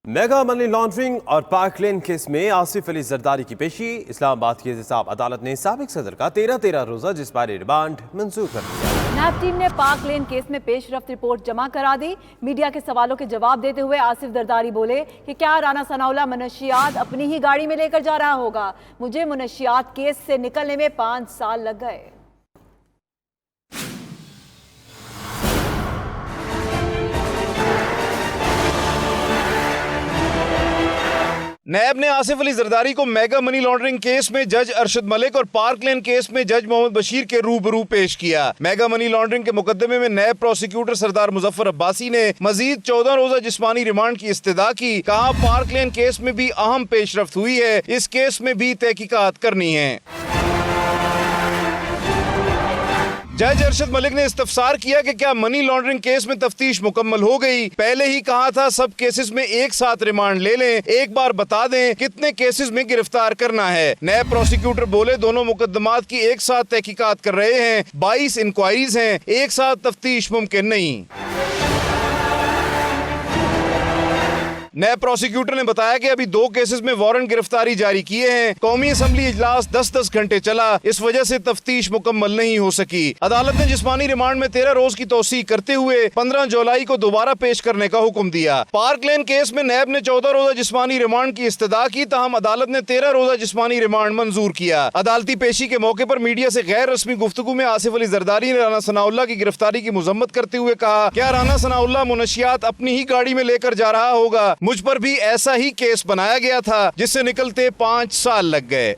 Mega money laundering और park लेन case में आसिफ अली जरदारी की पेशी। इस्लामाबाद की एहतसाब अदालत ने साबिक सदर का 13 रोजा जिस्मानी रिमांड मंजूर कर दिया। नैब टीम ने पार्क लेन केस में पेशरफ्त रिपोर्ट जमा करा दी। मीडिया के सवालों के जवाब देते हुए आसिफ जरदारी बोले कि क्या राना सनाउल्लाह मनशियात अपनी ही गाड़ी में लेकर जा रहा होगा। मुझे मनशियात केस से निकलने में 5 साल लग गए। नैब ने आसिफ अली जरदारी को मेगा मनी लॉन्ड्रिंग केस में जज अरशद मलिक और पार्क लेन केस में जज मोहम्मद बशीर के रूबरू पेश किया। मेगा मनी लॉन्ड्रिंग के मुकदमे में नैब प्रोसिक्यूटर सरदार मुजफ्फर अब्बासी ने मजीद 14 रोजा जिस्मानी रिमांड की इस्तदा की। कहा, पार्क लेन केस में भी अहम पेशरफ्त हुई है, इस केस में भी तहकीकात करनी है। जज अरशद मलिक ने इस्तफसार किया कि क्या मनी लॉन्ड्रिंग केस में तफ्तीश मुकम्मल हो गई। पहले ही कहा था सब केसेस में एक साथ रिमांड ले लें, एक बार बता दें कितने केसेस में गिरफ्तार करना है। नए प्रोसिक्यूटर बोले दोनों मुकदमात की एक साथ तहकीकात कर रहे हैं, 22 इंक्वायरीज हैं, एक साथ तफ्तीश मुमकिन नहीं। नए प्रोसिक्यूटर ने बताया कि अभी 2 केसेस में वारंट गिरफ्तारी जारी किए हैं। कौमी असम्बली इजलास 10-10 घंटे चला, इस वजह से तफ्तीश मुकम्मल नहीं हो सकी। अदालत ने जिस्मानी रिमांड में 13 रोज की तौसीक करते हुए 15 जुलाई को दोबारा पेश करने का हुक्म दिया। पार्क लेन केस में नैब ने 14 रोजा जिस्मानी रिमांड की इस्तदा की, ताहम अदालत ने 13 रोजा जिस्मानी रिमांड मंजूर किया। अदालती पेशी के मौके पर मीडिया से गैर रस्मी गुफ्तगू में आसिफ अली जरदारी ने राना सनाउल्लाह की गिरफ्तारी की मजम्मत करते हुए कहा, क्या राना सनाउल्लाह मुनशियात अपनी ही गाड़ी में लेकर जा रहा होगा। मुझ पर भी ऐसा ही केस बनाया गया था जिससे निकलते 5 साल लग गए।